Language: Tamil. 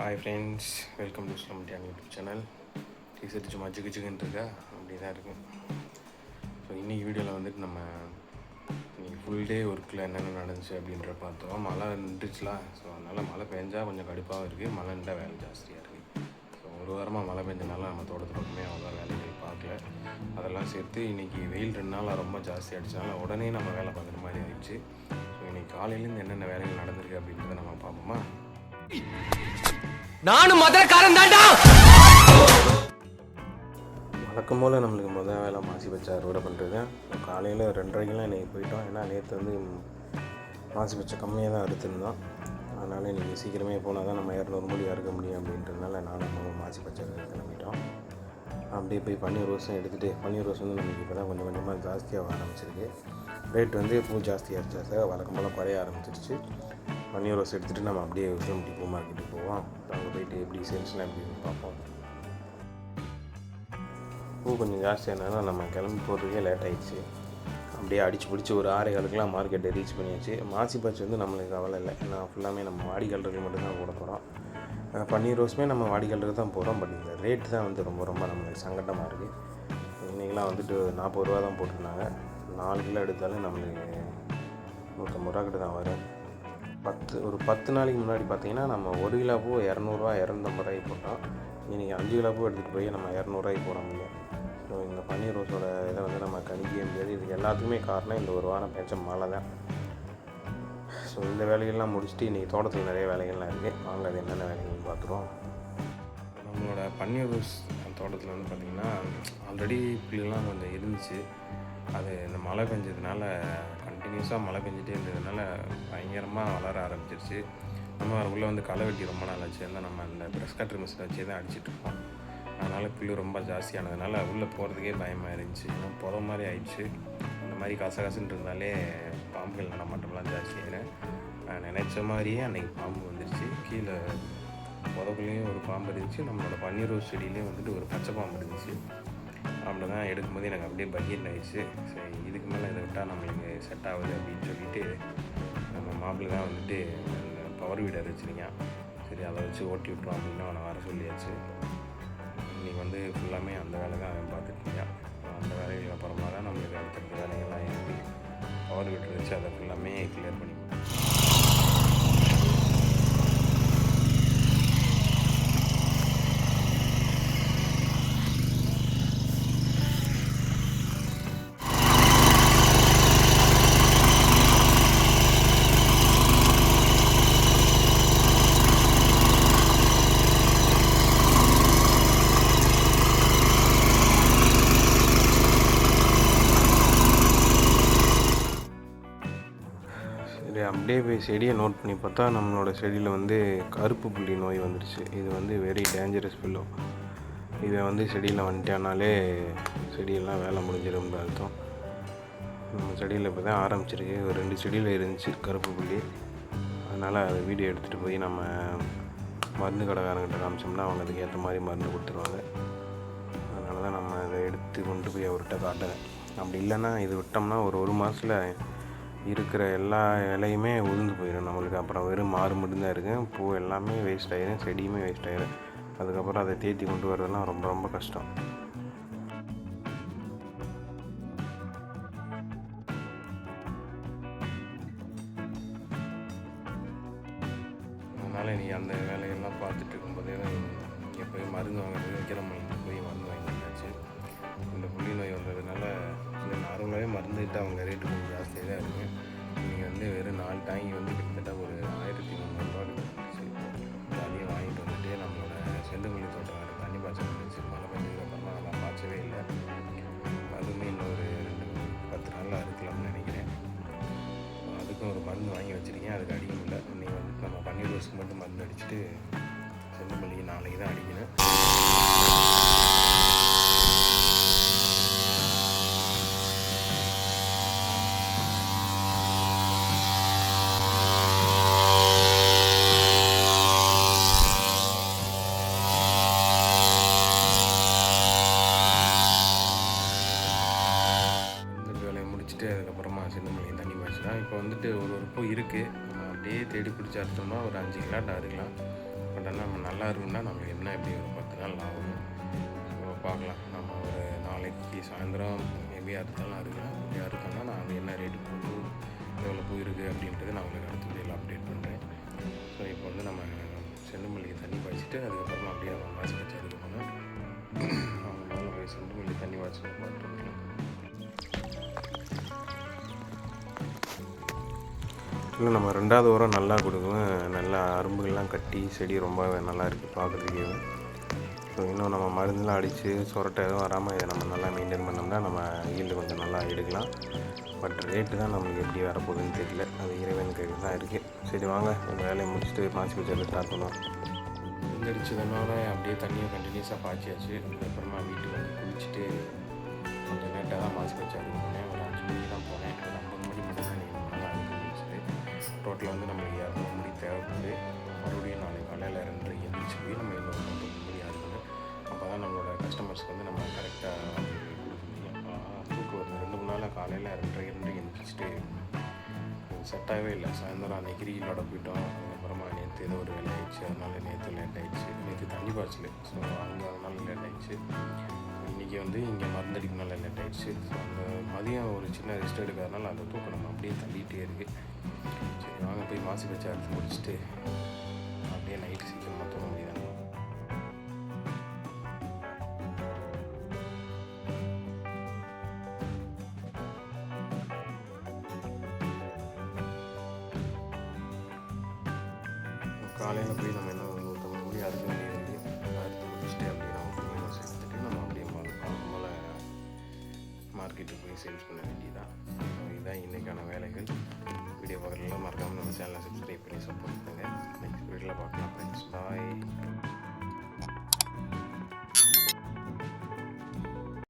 ஹாய் ஃப்ரெண்ட்ஸ், வெல்கம் டு ஸ்லம் டியான் யூடியூப் சேனல். டீசர்ட் சும்மா ஜிகுன்னு இருக்கா அப்படி தான் இருக்கும். ஸோ இன்றைக்கி வீடியோவில் வந்துட்டு நம்ம இன்றைக்கி ஃபுல் டே ஒர்க்கில் என்னென்ன நடந்துச்சு அப்படின்ற பார்த்தோம். மழை நின்றுச்சுலாம். ஸோ அதனால் மழை பெஞ்சால் கொஞ்சம் கடுப்பாகவும் இருக்குது, மழை நின்றா வேலை ஜாஸ்தியாக இருக்குது. ஸோ ஒரு வாரமாக மழை பெஞ்சனால நம்ம தோட்டத்து பக்கமே அவ்வளோ வேலைகள் பார்க்கல. அதெல்லாம் சேர்த்து இன்றைக்கி வெயில் 2 நாளாக ரொம்ப ஜாஸ்தி ஆகிடுச்சனால உடனே நம்ம வேலை பார்க்குற மாதிரி ஆயிடுச்சு. ஸோ இன்றைக்கி காலையிலேருந்து என்னென்ன வேலைகள் நடந்திருக்கு அப்படின்றத நம்ம பார்ப்போமா. நானும் மதுரக்காரன் தான்டா. வழக்கம் போல் நம்மளுக்கு முதல் வேலை மாசி பச்சை அறுவடை பண்ணுறது. காலையில் 2:30 இன்றைக்கி போயிட்டோம். ஏன்னா நேற்று வந்து மாசி பச்சை கம்மியாக தான் அறுத்துருந்தோம். அதனால் இன்றைக்கி சீக்கிரமே போனால் தான் நம்ம 200 மூடி அறுக்க முடியும் அப்படின்றதுனால நானும் மாசி பச்சை கிளம்பிட்டோம். அப்படியே போய் பன்னீர் ரோஸும் எடுத்துகிட்டு, பன்னீர் ரோஸ் வந்து நமக்கு இப்போ தான் கொஞ்சம் கொஞ்சமாக ஜாஸ்தியாக ஆரம்பிச்சிருக்கு. ரேட் வந்து பூ ஜாஸ்தியாக சார் வழக்கம் போல் குறைய ஆரம்பிச்சிருச்சு. பன்னீர் ரோஸ் எடுத்துகிட்டு நம்ம அப்படியே உசிலம்பட்டி பூ மார்க்கெட்டுக்கு போவோம். அங்கே போயிட்டு எப்படி சேல்ஸ்லாம் எப்படி பார்ப்போம். பூ கொஞ்சம் ஜாஸ்தியானாலும் நம்ம கிளம்பி போகிறதுக்கே லேட் ஆகிடுச்சு. அப்படியே அடித்து பிடிச்சி ஒரு 6:15 மார்க்கெட்டை ரீச் பண்ணியாச்சு. மாசி பச்சை வந்து நம்மளுக்கு கவலை இல்லை, ஏன்னா ஃபுல்லாமே நம்ம வாடிக்கையாளர்கள் மட்டும்தான் போட போகிறோம். பன்னீர் ரோஸுமே நம்ம வாடிக்கையாளருக்கு தான் போகிறோம். பட் இந்த ரேட்டு தான் வந்து ரொம்ப ரொம்ப நம்மளுக்கு சங்கடமாக இருக்குது. இன்றைக்கெலாம் வந்துட்டு 40 ரூபா தான் போட்டிருந்தாங்க. 4 கிலோ எடுத்தாலும் நம்மளுக்கு 150 ரூபா கிட்ட தான் வரும். ஒரு 10 நாளைக்கு முன்னாடி பார்த்திங்கன்னா நம்ம 1 கிலோ பூ 200 250 போட்டோம். இன்றைக்கி 5 கிலோ பூ எடுத்துகிட்டு போய் நம்ம 200 போட முடியும். ஸோ இந்த பன்னீர் ரோஸோட இதை வந்து நம்ம கணிக்கவே முடியாது. இதுக்கு எல்லாத்துக்குமே காரணம் இந்த ஒரு வாரம் பேச்ச மழை தான். ஸோ இந்த வேலைகள்லாம் முடிச்சுட்டு இன்றைக்கி தோட்டத்தில் நிறைய வேலைகள்லாம் இருக்குது. வாங்க அது என்னென்ன வேலைகள்னு பார்த்துருவோம். நம்மளோட பன்னீர் ரோஸ் தோட்டத்தில் வந்து பார்த்திங்கன்னா ஆல்ரெடி புள்ளிலாம் கொஞ்சம் இருந்துச்சு. அது இந்த மழை பெஞ்சதுனால கண்டினியூஸாக மழை பெஞ்சிட்டே இருந்ததுனால பயங்கரமாக வளர ஆரம்பிச்சிருச்சு. நம்ம உள்ளே வந்து களை வெட்டி ரொம்ப நாள் ஆச்சு. இருந்தால் நம்ம இந்த ப்ரெஷ் கட்டர் மிஷினை வச்சு தான் அடிச்சிட்ருக்கோம். அதனால் புல்லு ரொம்ப ஜாஸ்தியானதுனால உள்ளே போகிறதுக்கே பயமாக இருந்துச்சு. இன்னும் புற மாதிரி ஆயிடுச்சு. இந்த மாதிரி கசகசுன்னு இருந்தாலே பாம்புகள் நடமாட்டம்லாம் ஜாஸ்தியாகிடும். நான் நினச்ச மாதிரியே அன்றைக்கி பாம்பு வந்துருச்சு. கீழே புறக்குள்ளேயும் ஒரு பாம்பு இருந்துச்சு. நம்மளோட பன்னீர் ரோஸ் செடியிலையும் வந்துட்டு ஒரு பச்சை பாம்பு இருந்துச்சு. அப்படி தான் எடுக்கும்போது எனக்கு அப்படியே பகீர் ஆகிடுச்சு. சரி, இதுக்கு மேலே இதை விட்டால் நம்மளுக்கு செட் ஆகுது அப்படின்னு சொல்லிட்டு நம்ம மாப்பிள்ளை தான் வந்துட்டு அந்த பவர் வீடர் வச்சுருக்கேன். சரி, அதை வச்சு ஓட்டி விட்ருவோம் அப்படின்னு அவனை வர சொல்லியாச்சு. இன்றைக்கி வந்து ஃபுல்லாமே அந்த வேலை தான் அவன் பார்த்துட்ருக்கேன். அந்த வேலைகளுக்கு அப்புறமா தான் நம்மளுக்கு அடுத்தடுத்த வேலைகள்லாம் இருக்குது. பவர் வீடர் வச்சு அதை ஃபுல்லாமே கிளியர் பண்ணி அப்படியே போய் செடியை நோட் பண்ணி பார்த்தா நம்மளோட செடியில் வந்து கருப்பு புள்ளி நோய் வந்துடுச்சு. இது வந்து வெரி டேஞ்சரஸ் பில்லோ. இதை வந்து செடியில் வந்துட்டானாலே செடியெல்லாம் வேலை முடிஞ்சிடும் அர்த்தம். நம்ம செடியில் இப்போ தான் ஆரம்பிச்சிருக்கு. ஒரு 2 செடியில் இருந்துச்சு கருப்பு புள்ளி. அதனால் அதை வீடியோ எடுத்துகிட்டு போய் நம்ம மருந்து கடைக்காரங்கிட்ட காமிச்சோம்னா அவங்க அதுக்கு ஏற்ற மாதிரி மருந்து கொடுத்துருவாங்க. அதனால தான் நம்ம அதை எடுத்து கொண்டு போய் அவர்கிட்ட காட்டுறேன். அப்படி இல்லைன்னா இது விட்டோம்னா ஒரு மாதத்தில் இருக்கிற எல்லா இலையுமே உதிர்ந்து போயிடும் நம்மளுக்கு. அப்புறம் வெறும் மாறு மட்டும்தான் இருக்குது. பூ எல்லாமே வேஸ்ட் ஆகிடும், செடியுமே வேஸ்ட் ஆகிடும். அதுக்கப்புறம் அதை தேத்தி கொண்டு வரதெல்லாம் ரொம்ப ரொம்ப கஷ்டம். அதனால் இன்றைக்கி அந்த வேலையெல்லாம் பார்த்துட்டு இருக்கும்போதே இங்கே போய் மருந்து வாங்குறது வைக்கிறவங்களுக்கு போய் மருந்து வாங்கிட்டாச்சு. இந்த புள்ளி நோய் வந்ததுனால இந்த நார்மலாகவே மருந்துட்டு அவங்க ரேட்டு கொஞ்சம் ஜாஸ்தியாக தான் இருக்குது. இன்றைக்கி வந்து வெறும் 4 டேங்கி வந்து கிட்டத்தட்ட ஒரு 1300 ரூபா இருந்துச்சு. அதையும் வாங்கிட்டு வந்துட்டு நம்மளோட செண்டுமல்லி தோட்டம் தண்ணி பாய்ச்சல் இருந்துச்சு. மழை பெஞ்சதுக்கப்புறமா அதெல்லாம் பாய்ச்சவே இல்லை. அதுவுமே இன்னொரு 10 நாளில் அறுக்கலாம்னு நினைக்கிறேன். அதுக்கும் ஒரு மருந்து வாங்கி வச்சுருக்கேன். அதுக்கு அடிக்க முடியல. இன்றைக்கி வந்துட்டு நம்ம பன்னீர் ரோஸுக்கு மட்டும் மருந்து அடிச்சுட்டு செண்டுமல்லிக்கு நாளைக்கு தான் அடிக்கணும். அதுக்கப்புறமா செண்டுமல்லி தண்ணி பாய்ச்சிதான் இப்போ வந்துட்டு ஒரு பூ இருக்குது. நம்ம அப்படியே தேடி பிடிச்சி அறுத்தோம்னா ஒரு 5 கிலோ அறுக்கலாம். பட் ஆனால் நம்ம நல்லா இருக்குன்னா நம்ம என்ன எப்படி ஒரு 10 நாள் ஆகும். ஸோ பார்க்கலாம். நம்ம ஒரு நாளைக்கு சாயந்தரம் மேபி அடுத்த நாள் அறுக்கலாம். அப்படி அறுக்கோன்னா நான் அது என்ன ரேட்டு போட்டு எவ்வளோ போயிருக்கு அப்படின்றது நான் உங்களுக்கு அடுத்த வீடியோவில் அப்டேட் பண்ணுறேன். ஸோ இப்போ வந்து நம்ம செண்டு மல்லிகை தண்ணி பாய்ச்சிட்டு அதுக்கப்புறமா அப்படியே நம்ம மாசி பச்சை அறுக்க போனோம். அவங்க மேலே போய் செண்டு மல்லிகை தண்ணி பாய்ச்சி பார்த்துட்டு வந்துடலாம். இல்லை நம்ம 2வது உரம் நல்லா கொடுக்கும். நல்லா அரும்புகள்லாம் கட்டி செடி ரொம்ப நல்லா இருக்குது பார்க்குறதுக்கே. ஸோ இன்னும் நம்ம மருந்துலாம் அடித்து சொரட்டை எதுவும் வராமல் இதை நம்ம நல்லா மெயின்டைன் பண்ணோம்னா நம்ம ஈல்டு கொஞ்சம் நல்லா எடுக்கலாம். பட் ரேட்டு தான் நம்மளுக்கு எப்படி வரப்போகுதுன்னு தெரியல. அது இறைவன் கையில் தான் இருக்குது. சரி வாங்க இந்த வேலையை முடிச்சுட்டு மாசி பச்சை ஸ்டார்ட் பண்ணுவோம். அடிச்சதுனால அப்படியே தண்ணியை கண்டினியூஸாக பாய்ச்சியாச்சு. அதுக்கப்புறமா வீட்டுக்கு வந்து குளிச்சுட்டு கொஞ்சம் லேட்டாக தான் மாசி பச்சை அறுக்க போனேன். ஒரு 5 மணிக்கு தான் போனேன். ஒரு 50 மணி மட்டும் தான் நீங்கள் நல்லா அறுக்க முடிச்சுட்டு டோட்டலாக வந்து நம்மளுக்கு 200 மணி தேவைப்படுது. மறுபடியும் நாளைக்கு காலையில் 2:30 எழுந்திரிச்சு போய் நம்ம இன்னொரு 50 மணி அறுக்கணும். அப்போ தான் நம்மளோட கஸ்டமர்ஸ்க்கு வந்து நம்ம கரெக்டாக கொடுக்க முடியும். தூக்கம் வருது 2 3 நாளாக காலையில் 2:30 எழுந்திரிச்சிட்டு செட்டாகவே இல்லை. சாயந்தரம் அன்றைக்கி கிரிக்கெட்டோட போயிட்டோம். அதுக்கப்புறமா நேற்று ஏதோ ஒரு வேலை ஆயிடுச்சு. அதனால் நேற்று லேட் ஆகிடுச்சு. நேற்று தண்ணி பாய்ச்சல். ஸோ அங்கே அதனால லேட் ஆகிடுச்சு. இன்றைக்கி வந்து இங்கே மருந்தடிக்கனால லேட் ஆகிடுச்சு. ஸோ அந்த மதியம் ஒரு சின்ன ரெஸ்ட் எடுக்கிறதுனால அந்த தூக்கம் நம்ம அப்படியே தள்ளிகிட்டே இருக்குது. சரி வாங்க போய் மாசி பச்சை அறுத்து முடிச்சுட்டு அப்படியே நைட்டு சீக்கிரமாக தூங்க முடியாது. காலையில் போய் நம்ம என்ன 150 மணி அறுக்க வேண்டியது. அறுத்து முடிச்சுட்டு அப்படியே நம்ம கொஞ்சம் சேர்த்துட்டு நம்ம அப்படியே போல் மார்க்கெட்டுக்கு போய் சேல்ஸ் பண்ண வேண்டியதான். இதுதான் இன்றைக்கான வேலைகள். வீடியோ பார்க்கலாம் மறக்காமல் நம்ம சேனலை சப்ஸ்கிரைப் பண்ணி சப்போர்ட் பண்ணுங்கள். நெக்ஸ்ட் வீடியோவில் பார்க்கலாம்.